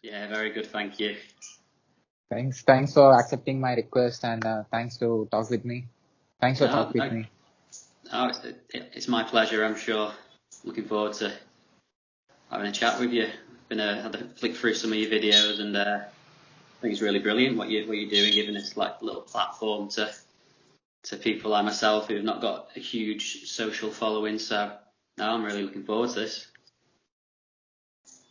Yeah, very good, thank you. Thanks for accepting my request and thanks to talk with me. Thanks for No, talk with no, me. no it's my pleasure, I'm sure. Looking forward to having a chat with you. Had a flick through some of your videos, and I think it's really brilliant what you're doing, giving us like a little platform to people like myself who've not got a huge social following. So, no, I'm really looking forward to this.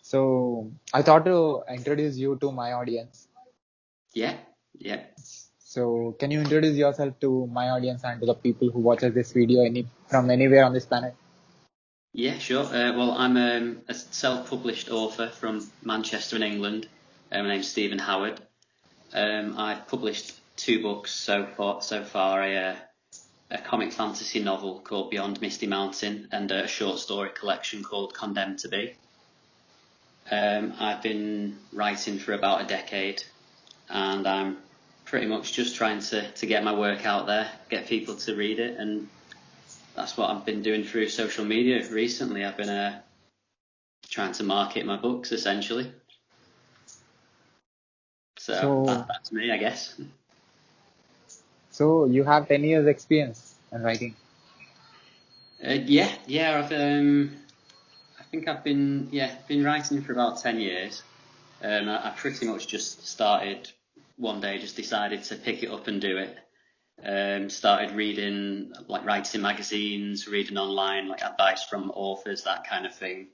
So I thought to introduce you to my audience. Yeah, yeah, So can you introduce yourself to my audience and to the people who watches this video from anywhere on this planet? yeah, sure. Well, I'm a self-published author from Manchester in England. My name's Stephen Howard. I've published two books so far, a comic fantasy novel called Beyond Misty Mountain and a short story collection called Condemned to Be. I've been writing for about a decade, and I'm pretty much just trying to get my work out there, get people to read it, and that's what I've been doing through social media recently. I've been trying to market my books essentially. So So that's me, I guess. so you have 10 years experience in writing. Yeah. I think I've been writing for about 10 years. I pretty much just started one day, just decided to pick it up and do it. Started reading, like writing magazines, reading online, like advice from authors, that kind of thing.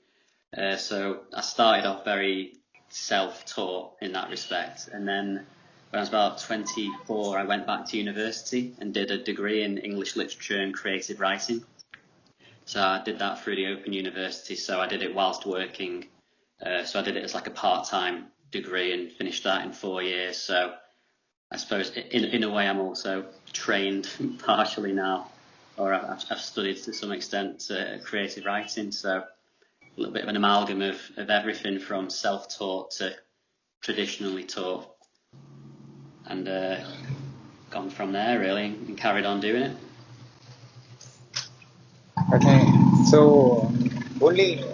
So I started off very self-taught in that respect, and then when I was about 24, I went back to university and did a degree in English literature and creative writing. So I did that through the Open University. So I did it whilst working. So I did it as like a part-time degree and finished that in 4 years. So I suppose in a way I'm also trained partially now, or I've studied to some extent creative writing. So a little bit of an amalgam of everything from self-taught to traditionally taught, and gone from there really and carried on doing it. Okay. So only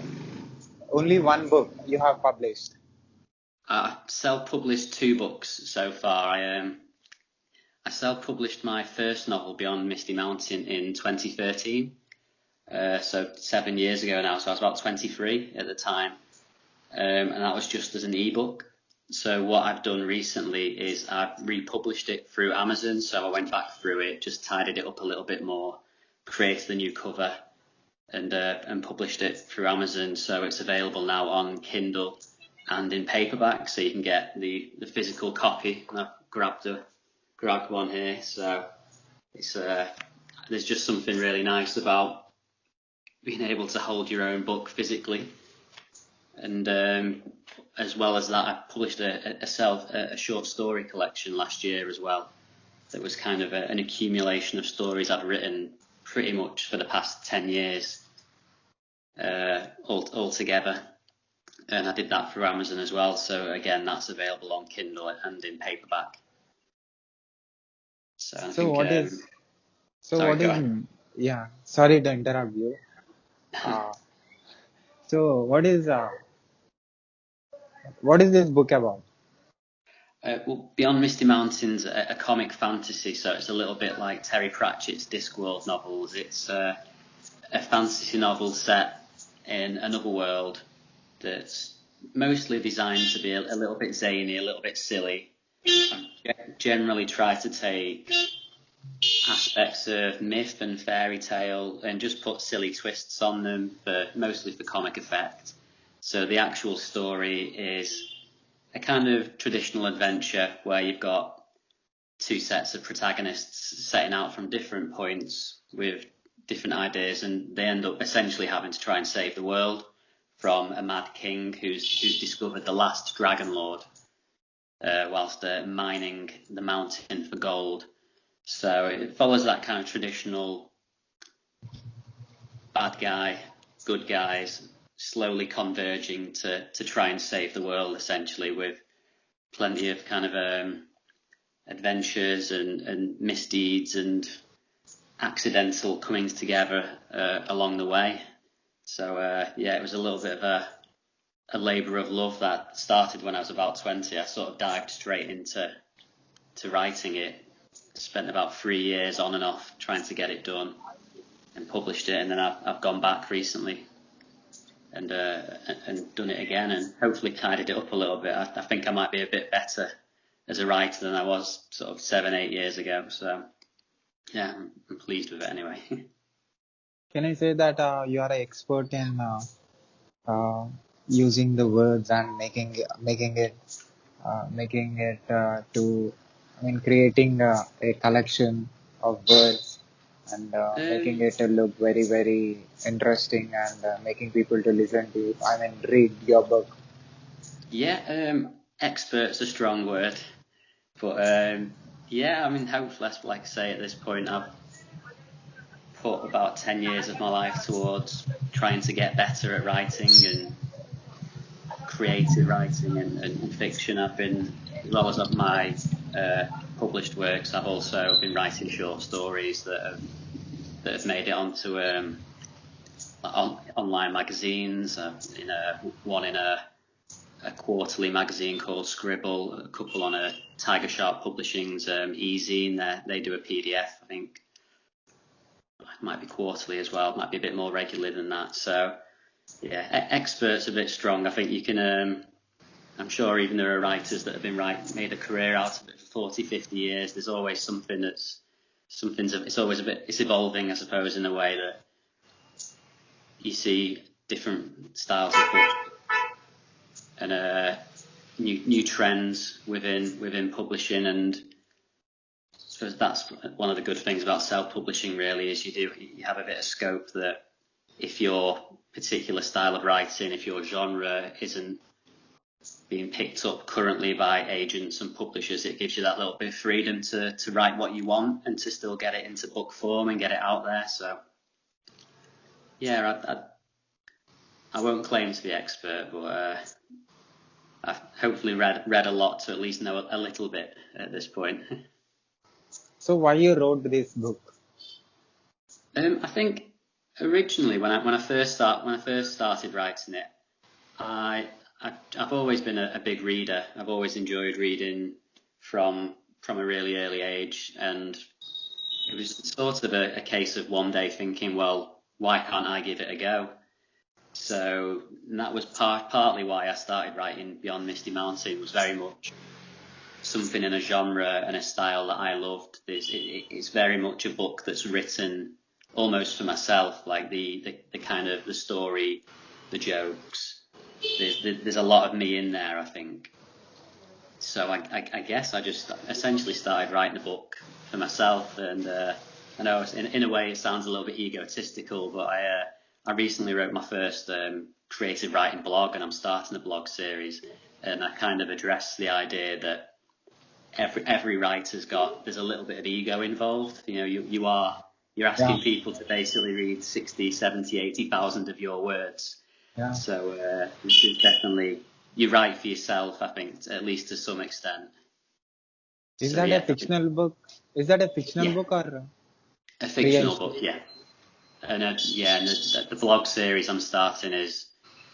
only one book you have published. I self-published two books so far. I self-published my first novel, Beyond Misty Mountain, in 2013. So 7 years ago now. So I was about 23 at the time, and that was just as an ebook. So what I've done recently is I've republished it through Amazon. So I went back through it, just tidied it up a little bit more, created a new cover, and published it through Amazon. So it's available now on Kindle and in paperback. So you can get the physical copy. And I've grabbed one here. So it's there's just something really nice about being able to hold your own book physically. And as well as that, I published a short story collection last year as well. That was kind of an accumulation of stories I'd written pretty much for the past 10 years all together. And I did that through Amazon as well. So again, that's available on Kindle and in paperback. So I So think, what is so sorry, what go is ahead. yeah, sorry to interrupt you. Uh, so what is this book about? Well, Beyond Misty Mountains, a comic fantasy, so it's a little bit like Terry Pratchett's Discworld novels. It's a fantasy novel set in another world that's mostly designed to be a little bit zany, a little bit silly. Generally try to take aspects of myth and fairy tale and just put silly twists on them, mostly for comic effect. So the actual story is a kind of traditional adventure where you've got two sets of protagonists setting out from different points with different ideas, and they end up essentially having to try and save the world from a mad king who's discovered the last dragon lord whilst mining the mountain for gold. So it follows that kind of traditional bad guy, good guys slowly converging to try and save the world essentially, with plenty of kind of adventures and misdeeds and accidental comings together along the way. So yeah, it was a little bit of a labour of love that started when I was about 20. I sort of dived straight into writing it. Spent about 3 years on and off trying to get it done and published it, and then I've gone back recently and done it again and hopefully tidied it up a little bit. I think I might be a bit better as a writer than I was sort of 7-8 years ago. So yeah, I'm pleased with it anyway. Can I say that you are an expert in using the words and creating a collection of words and making it look very, very interesting and making people to listen to you. Read your book. Yeah, expert's a strong word, but yeah, hopefully, like I say, at this point, I've put about 10 years of my life towards trying to get better at writing and creative writing and fiction. I've been, as well as my published works, I've also been writing short stories that have made it onto online magazines. One in a quarterly magazine called Scribble, a couple on a Tiger Shark Publishing's e-zine. They do a PDF, I think. It might be quarterly as well, might be a bit more regular than that. So yeah, expert's a bit strong. I think you can, I'm sure even there are writers that have been made a career out of it for 40, 50 years. There's always something it's always it's evolving, I suppose, in a way that you see different styles of book and new trends within publishing. And I suppose that's one of the good things about self-publishing, really, is you have a bit of scope that if your particular style of writing, if your genre isn't being picked up currently by agents and publishers, it gives you that little bit of freedom to write what you want and to still get it into book form and get it out there. So yeah, I won't claim to be expert, but I've hopefully read a lot to at least know a little bit at this point. So why you wrote this book? I think originally when I first started writing it, I've always been a big reader. I've always enjoyed reading from a really early age, and it was sort of a case of one day thinking, well, why can't I give it a go? So that was partly why I started writing Beyond Misty Mountain. Was very much something in a genre and a style that I loved. It's very much a book that's written almost for myself, like the kind of the story, the jokes. There's a lot of me in there, I think. So I guess I just essentially started writing a book for myself, and I know in a way it sounds a little bit egotistical, but I recently wrote my first creative writing blog, and I'm starting a blog series, and I kind of address the idea that every writer's there's a little bit of ego involved. You know, you're asking people to basically read 60, 70, 80,000 of your words. Yeah. So this is definitely, you write for yourself, I think, at least to some extent. Is that a fictional book? Is that a fictional book or a fictional book? Yeah. And and the blog series I'm starting is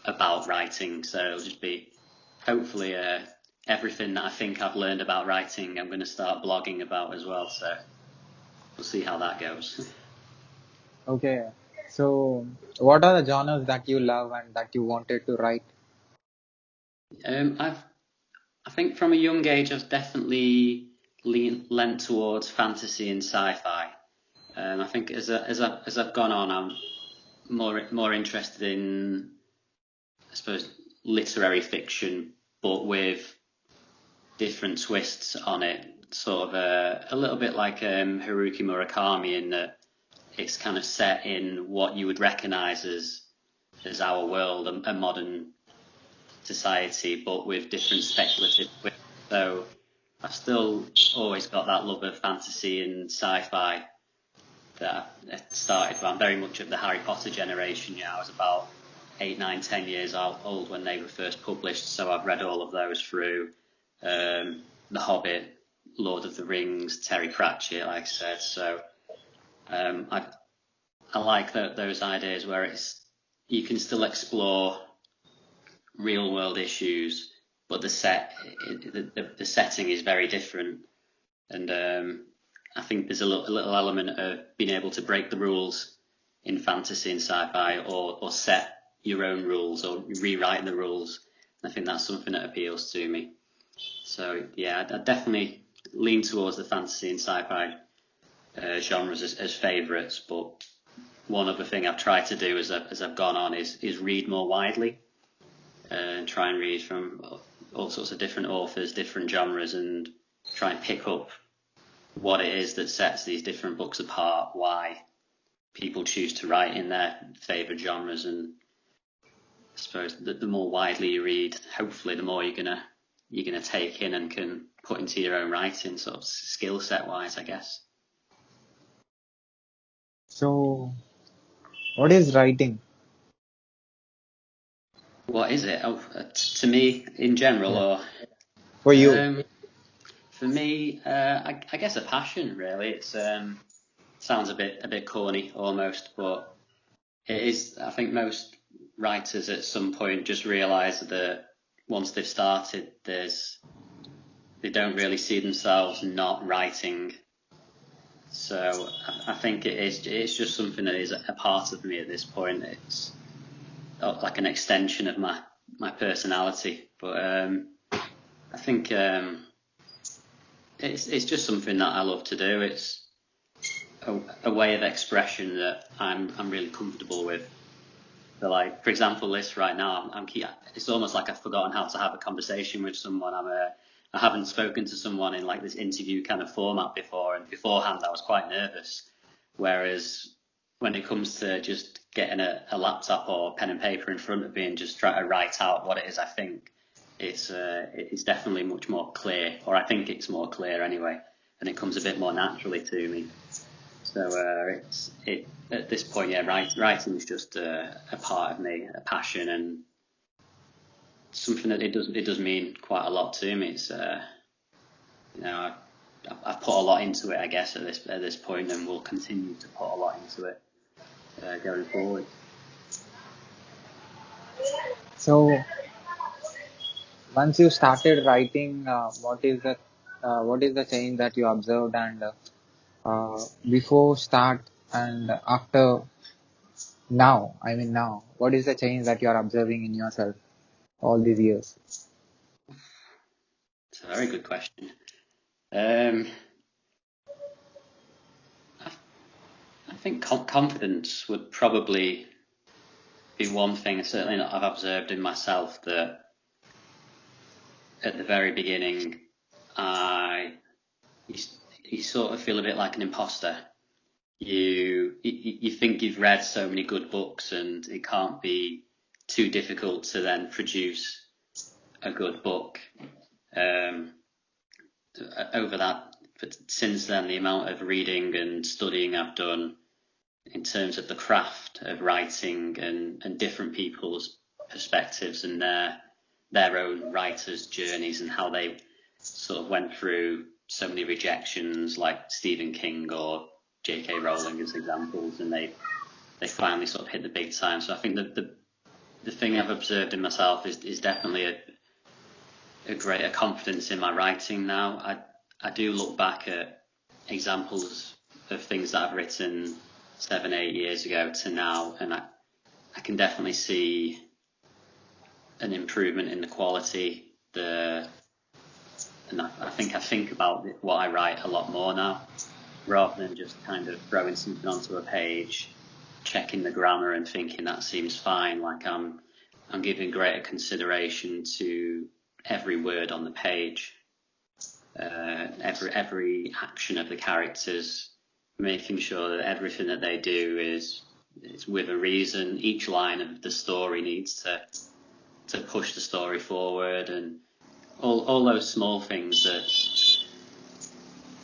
about writing, so it'll just be hopefully everything that I think I've learned about writing, I'm going to start blogging about as well. So we'll see how that goes. Okay. So what are the genres that you love and that you wanted to write? I think from a young age I've definitely lent towards fantasy and sci-fi. I think as I've gone on, I'm more interested in, I suppose, literary fiction, but with different twists on it. Sort of a little bit like Haruki Murakami, in that it's kind of set in what you would recognise as our world, a modern society, but with different speculative twists. So I've still always got that love of fantasy and sci-fi that I started from. Very much of the Harry Potter generation. I was about 8, 9, 10 years old when they were first published, so I've read all of those through. The Hobbit, Lord of the Rings, Terry Pratchett, like I said. So I like those ideas where you can still explore real world issues, but the setting is very different. And I think there's a little element of being able to break the rules in fantasy and sci-fi, or set your own rules or rewrite the rules. And I think that's something that appeals to me. So yeah, I definitely lean towards the fantasy and sci-fi genres as favourites. But one other thing I've tried to do as I've gone on is read more widely, and try and read from all sorts of different authors, different genres, and try and pick up what it is that sets these different books apart, why people choose to write in their favourite genres. And I suppose the more widely you read, hopefully the more you're gonna take in and can put into your own writing, sort of skill set wise, I guess. So, what is writing? What is it? To me, in general, or For you? For me, I guess a passion. Really, it's sounds a bit corny almost, but it is. I think most writers at some point just realise that once they've started, they don't really see themselves not writing. So I think it's just something that is a part of me at this point. It's like an extension of my personality. But I think it's just something that I love to do. It's a way of expression that I'm really comfortable with. So, like, for example, this right now, it's almost like I've forgotten how to have a conversation with someone. I haven't spoken to someone in like this interview kind of format before, and beforehand I was quite nervous. Whereas when it comes to just getting a laptop or pen and paper in front of me and just try to write out what it is I think, it's definitely much more clear, or I think it's more clear anyway, and it comes a bit more naturally to me. So at this point, yeah, writing is just a part of me, a passion, and something that it does mean quite a lot to me. It's I've put a lot into it, I guess, at this point, and will continue to put a lot into it going forward. So, once you started writing, what is the change that you observed, and before start and after now? I mean now, what is the change that you are observing in yourself all these years? It's a very good question. I think confidence would probably be one thing, certainly that I've observed in myself, that at the very beginning, you sort of feel a bit like an imposter. You think you've read so many good books, and it can't be too difficult to then produce a good book. Over that, but since then, the amount of reading and studying I've done in terms of the craft of writing and different people's perspectives and their own writers' journeys, and how they sort of went through so many rejections, like Stephen King or J.K. Rowling as examples, and they finally sort of hit the big time. So I think that the thing I've observed in myself is definitely a greater confidence in my writing now. I do look back at examples of things that I've written 7-8 years ago to now, and I can definitely see an improvement in the quality. And I think about what I write a lot more now, rather than just kind of throwing something onto a page, checking the grammar and thinking that seems fine. Like I'm giving greater consideration to every word on the page, every action of the characters, making sure that everything that they do is with a reason. Each line of the story needs to push the story forward, and all those small things that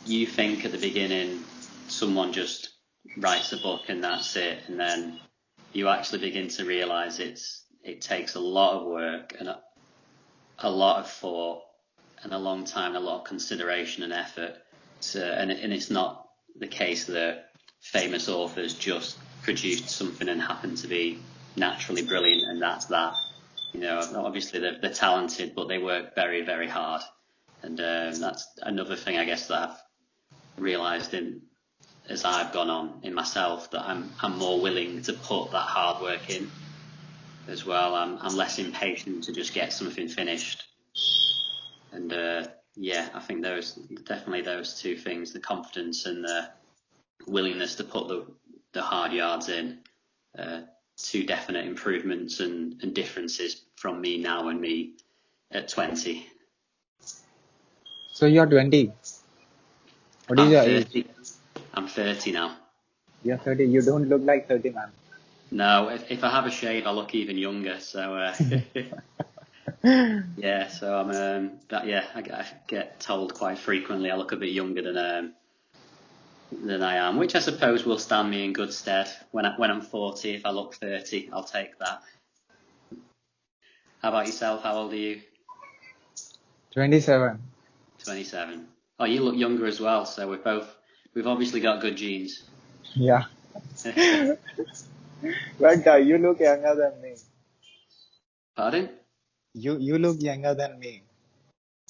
you think at the beginning someone just writes a book and that's it, and then you actually begin to realise it takes a lot of work and a lot of thought and a long time, a lot of consideration and effort. And it's not the case that famous authors just produced something and happened to be naturally brilliant and that's that. You know, obviously they're talented, but they work very, very hard. And that's another thing, I guess, that I've realised as I've gone on in myself, that I'm more willing to put that hard work in as well. I'm less impatient to just get something finished. And yeah, I think definitely those two things, the confidence and the willingness to put the hard yards in, two definite improvements and differences from me now and me at 20. So you're 20. What is I'm your age? 30. I'm 30 now. You're 30. You don't look like 30, man. No, if I have a shave, I look even younger. So yeah, so I'm I get told quite frequently I look a bit younger than I am, which I suppose will stand me in good stead when I'm 40. If I look 30, I'll take that. How about yourself? How old are you? 27. 27. Oh, you look younger as well. So we've obviously got good genes. Yeah. But you look younger than me. Pardon? You look younger than me.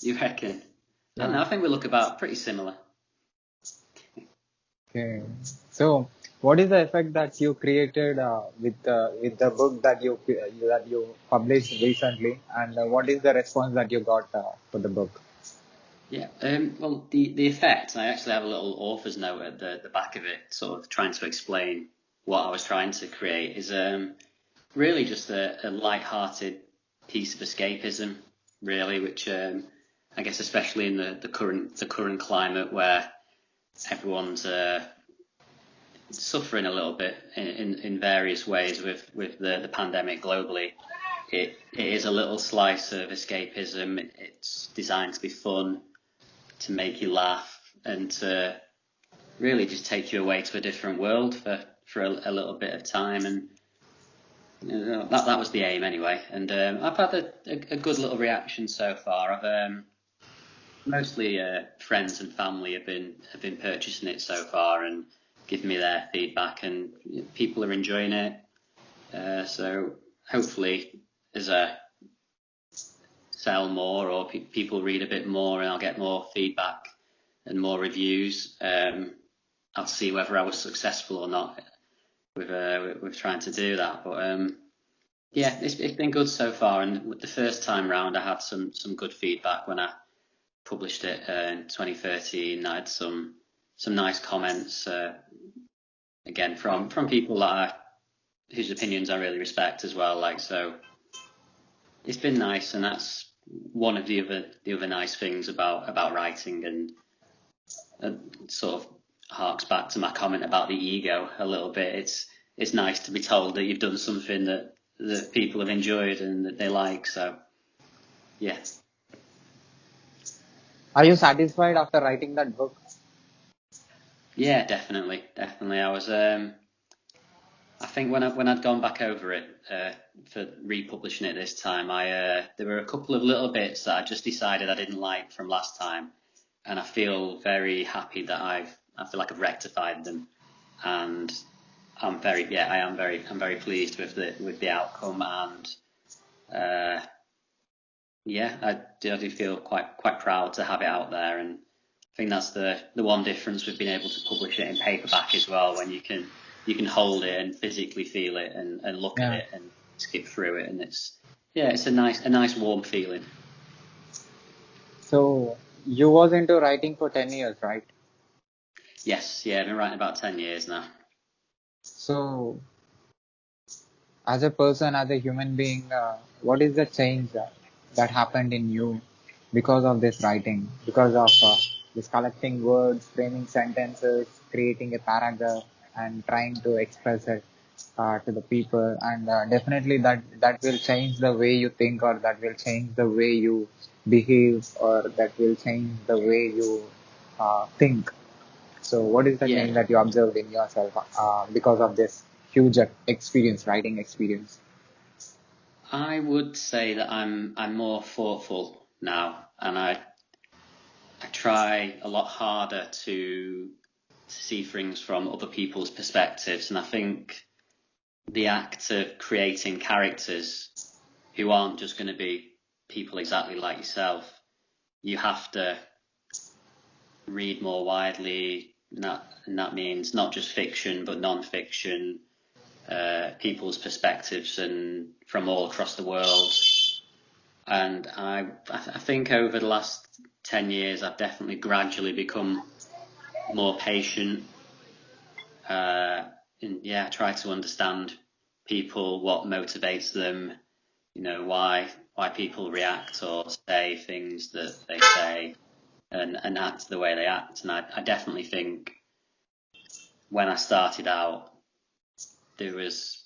You reckon? I Yeah. don't know. I think we look about pretty similar. Okay. So, what is the effect that you created with the book that you published recently, and what is the response that you got for the book? Yeah. Well, the effect, I actually have a little author's note at the back of it, sort of trying to explain what I was trying to create, is really just a light-hearted piece of escapism, really, which I guess especially in the current climate where everyone's suffering a little bit in various ways with the pandemic globally. It is a little slice of escapism. It's designed to be fun, to make you laugh, and to really just take you away to a different world for a little bit of time. And you know, that was the aim anyway. And I've had a good little reaction so far. I've mostly friends and family have been purchasing it so far and giving me their feedback, and people are enjoying it. So hopefully, as I sell more or people read a bit more and I'll get more feedback and more reviews, I'll see whether I was successful or not with trying to do that. But yeah, it's been good so far. And the first time round, I had some good feedback when I published it in 2013. I had some nice comments again from people whose opinions I really respect as well. Like, so it's been nice, and that's one of the other nice things about writing, and sort of harks back to my comment about the ego a little bit. It's nice to be told that you've done something that people have enjoyed and that they like. So yeah. Are you satisfied after writing that book? Yeah, definitely. I was. I think when I'd gone back over it for republishing it this time, there were a couple of little bits that I just decided I didn't like from last time, and I feel very happy that I feel like I've rectified them, and I'm very pleased with the outcome, and yeah, I do feel quite proud to have it out there, and I think that's the one difference with being able to publish it in paperback as well, when you can hold it and physically feel it and look at it and skip through it, and it's a nice warm feeling. So you was into writing for 10 years, right? Yes, yeah, I've been writing about 10 years now. So as a person, as a human being, what is the change that happened in you because of this writing, because of this collecting words, framing sentences, creating a paragraph, and trying to express it to the people, and definitely that will change the way you think, or that will change the way you behave, or that will change the way you think. So what is the Yeah, change that you observed in yourself because of this huge experience, writing experience? I would say that I'm more thoughtful now, and I try a lot harder to see things from other people's perspectives, and I think the act of creating characters who aren't just going to be people exactly like yourself. You have to read more widely, and that means not just fiction but non-fiction, people's perspectives and from all across the world. And I think over the last 10 years I've definitely gradually become more patient, and try to understand people, what motivates them, why people react or say things that they say, and act the way they act. And I definitely think when I started out, there was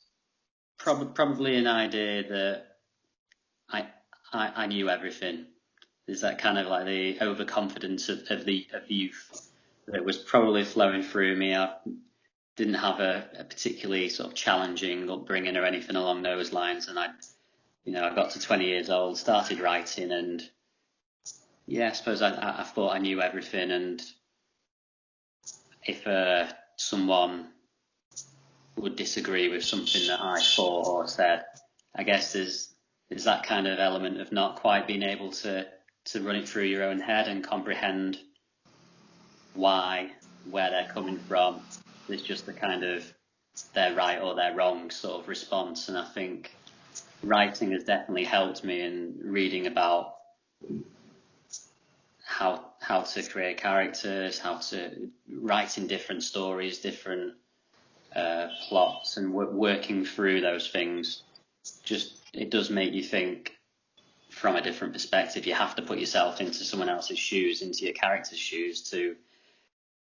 probably an idea that I knew everything. There's that kind of like the overconfidence of youth that was probably flowing through me. I didn't have a particularly sort of challenging upbringing or anything along those lines, and I got to 20 years old, started writing, and I suppose I thought I knew everything. And if someone would disagree with something that I thought or said, I guess there's that kind of element of not quite being able to run it through your own head and comprehend where they're coming from. It's just the kind of they're right or they're wrong sort of response. And I think writing has definitely helped me in reading about how to create characters, how to write in different stories, different plots, and working through those things. Just it does make you think from a different perspective. You have to put yourself into someone else's shoes, into your character's shoes, to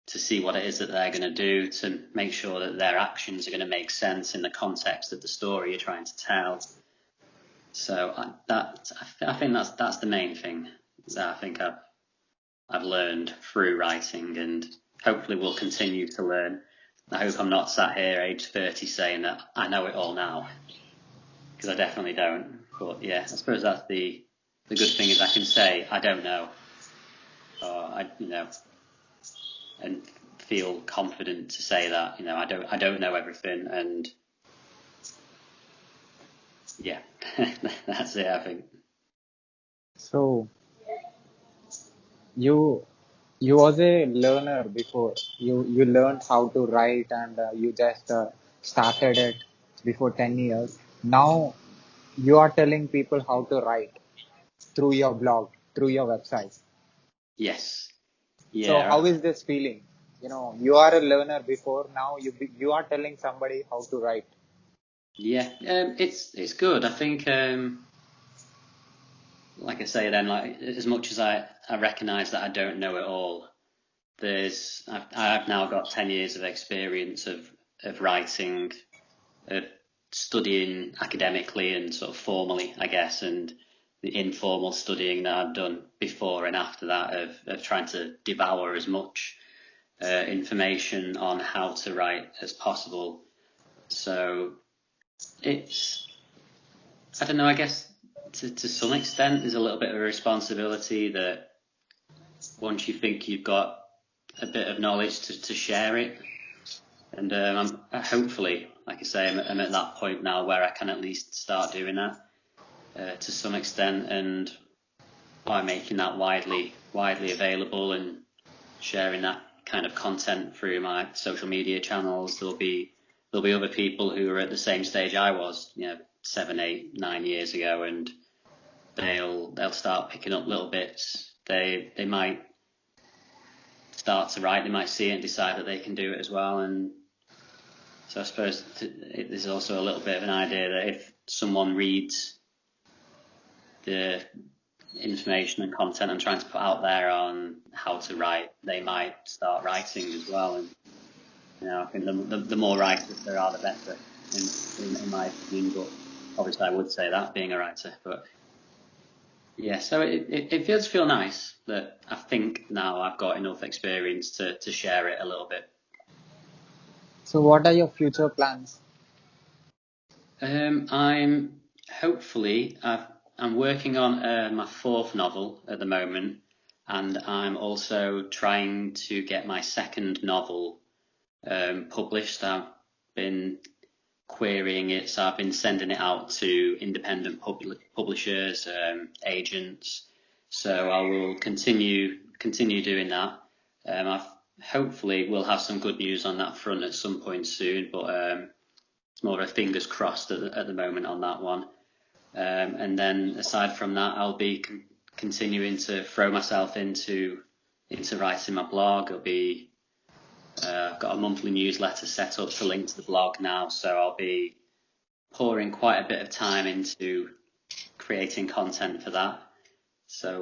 see what it is that they're going to do, to make sure that their actions are going to make sense in the context of the story you're trying to tell. So I think that's the main thing that I think I've learned through writing, and hopefully will continue to learn. I hope I'm not sat here age 30 saying that I know it all now, because I definitely don't. But I suppose that's the good thing, is I can say I don't know, or and feel confident to say that I don't know everything, and that's it, I think. So you was a learner before. You learned how to write, and you just started it before 10 years. Now you are telling people how to write through your blog, through your website. Yes. So how is this feeling? You are a learner before. Now you are telling somebody how to write. It's good. I think, like I say, then, like, as much as I recognise that I don't know it all, I've now got 10 years of experience of writing, of studying academically and sort of formally, I guess, and the informal studying that I've done before and after that, of trying to devour as much information on how to write as possible. So it's, I don't know, I guess to some extent there's a little bit of a responsibility that once you think you've got a bit of knowledge to share it. And I'm hopefully, like I say, I'm at that point now where I can at least start doing that to some extent, and by making that widely available and sharing that kind of content through my social media channels, there'll be other people who are at the same stage I was, 7, 8, 9 years ago, and they'll start picking up little bits. They might start to write, they might see it and decide that they can do it as well. And so I suppose there's also a little bit of an idea that if someone reads the information and content I'm trying to put out there on how to write, they might start writing as well. And I think the more writers there are, the better, in my opinion. But obviously I would say that, being a writer. But so it does feel nice that I think now I've got enough experience to share it a little bit. So what are your future plans? I'm working on my 4th novel at the moment, and I'm also trying to get my 2nd novel published. I've been querying it, so I've been sending it out to independent publishers, agents. So I will continue doing that. I've hopefully we'll have some good news on that front at some point soon, but it's more of a fingers crossed at the moment on that one. And then aside from that, I'll be continuing to throw myself into writing my blog. It'll be I've got a monthly newsletter set up to link to the blog now, so I'll be pouring quite a bit of time into creating content for that. So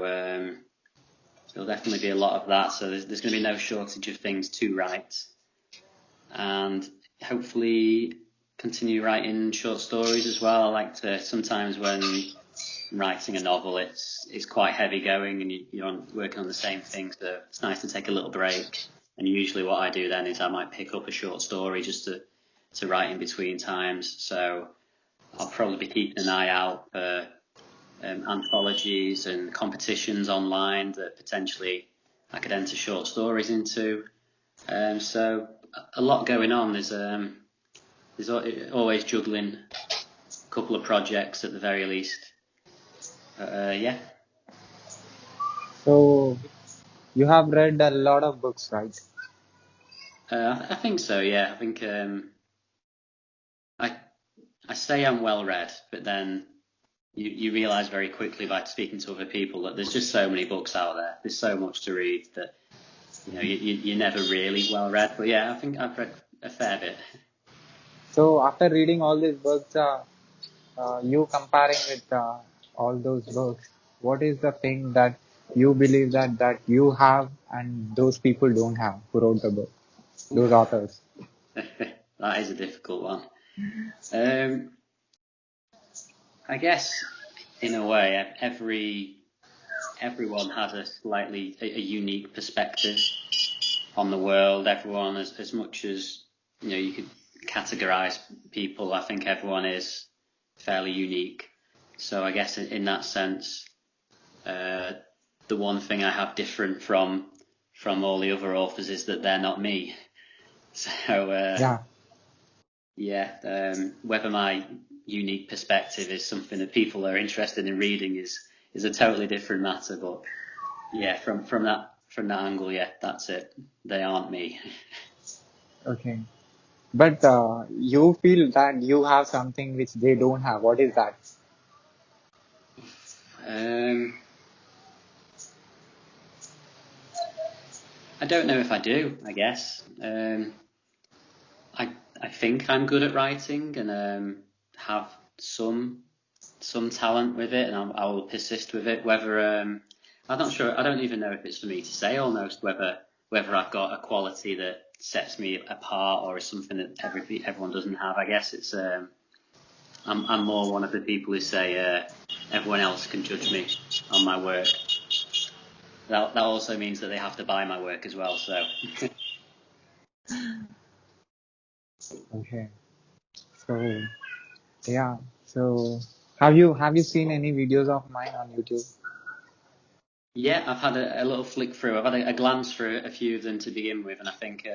there'll definitely be a lot of that. So there's going to be no shortage of things to write, and hopefully continue writing short stories as well. I like to sometimes when I'm writing a novel, it's quite heavy going, and you're working on the same thing. So it's nice to take a little break. And usually what I do then is I might pick up a short story just to write in between times. So I'll probably be keeping an eye out for anthologies and competitions online that potentially I could enter short stories into. So a lot going on. There's always juggling a couple of projects at the very least. Yeah. So you have read a lot of books, right? I think so. Yeah. I think I say I'm well read, but then you realise very quickly by speaking to other people that there's just so many books out there. There's so much to read that you're never really well read. But yeah, I think I've read a fair bit. So after reading all these books, you comparing with all those books, what is the thing that you believe that you have and those people don't have who wrote the book, those authors? That is a difficult one. I guess in a way, everyone has a unique perspective on the world. Everyone, as much as you could categorize people, I think everyone is fairly unique. So I guess in that sense, the one thing I have different from all the other authors is that they're not me. So whether my unique perspective is something that people are interested in reading is a totally different matter. But yeah, from that angle, yeah, that's it. They aren't me. Okay. But you feel that you have something which they don't have. What is that? I don't know if I do, I guess. I think I'm good at writing and have some talent with it, and I will persist with it. Whether I'm not sure. I don't even know if it's for me to say almost whether I've got a quality that sets me apart or is something that everyone doesn't have. I guess it's I'm more one of the people who say everyone else can judge me on my work. That also means that they have to buy my work as well. So. Okay. So yeah. So have you seen any videos of mine on YouTube? Yeah, I've had a little flick through. I've had a glance through a few of them to begin with, and I think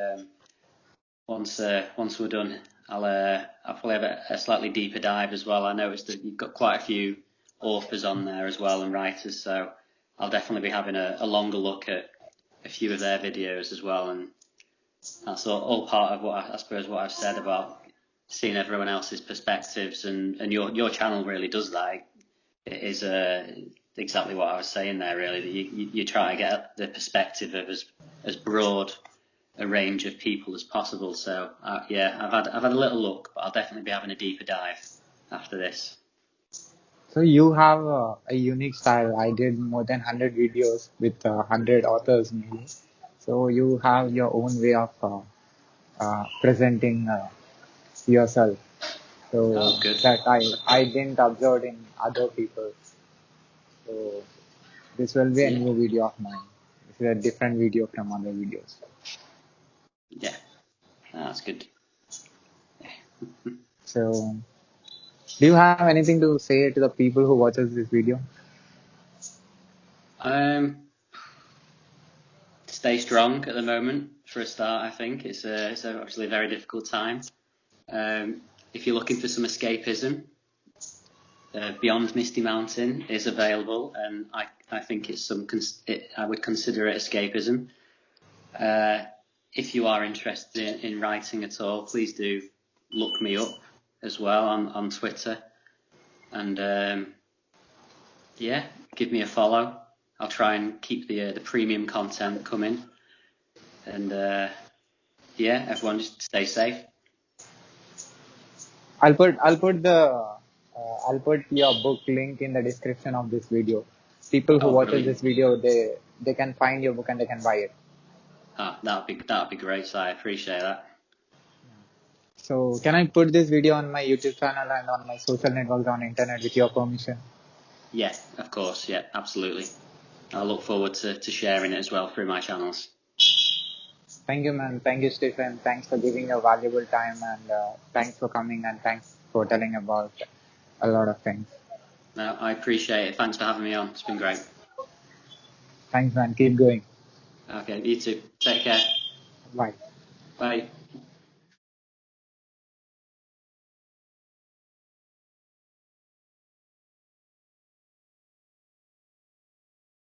once we're done, I'll probably have a slightly deeper dive as well. I noticed that you've got quite a few authors on there as well and writers, so I'll definitely be having a longer look at a few of their videos as well, and that's all part of what I suppose what I've said about seeing everyone else's perspectives, and your channel really does that. It is exactly what I was saying there, really, that you try to get the perspective of as broad a range of people as possible. So yeah, I've had a little look, but I'll definitely be having a deeper dive after this. So you have a unique style. I did more than 100 videos with 100 authors maybe. So you have your own way of presenting yourself. So Good. that I didn't observe in other people. So this will be a new video of mine. This is a different video from other videos. Yeah, that's good. So do you have anything to say to the people who watches this video? Stay strong at the moment for a start. I think it's obviously a very difficult time. If you're looking for some escapism, Beyond Misty Mountain is available, and I think it's I would consider it escapism. If you are interested in writing at all, please do look me up as well on Twitter, and give me a follow. I'll try and keep the premium content coming, and everyone just stay safe. I'll put your book link in the description of this video. People who watches this video, they can find your book and they can buy it. That'd be great. So I appreciate that. So can I put this video on my YouTube channel and on my social networks on internet with your permission? Yeah, of course. Yeah, absolutely. I look forward to sharing it as well through my channels. Thank you, man. Thank you, Stephen. Thanks for giving your valuable time, and thanks for coming, and thanks for telling about a lot of things. No, I appreciate it. Thanks for having me on. It's been great. Thanks, man. Keep going. Okay, you too. Take care. Bye. Bye.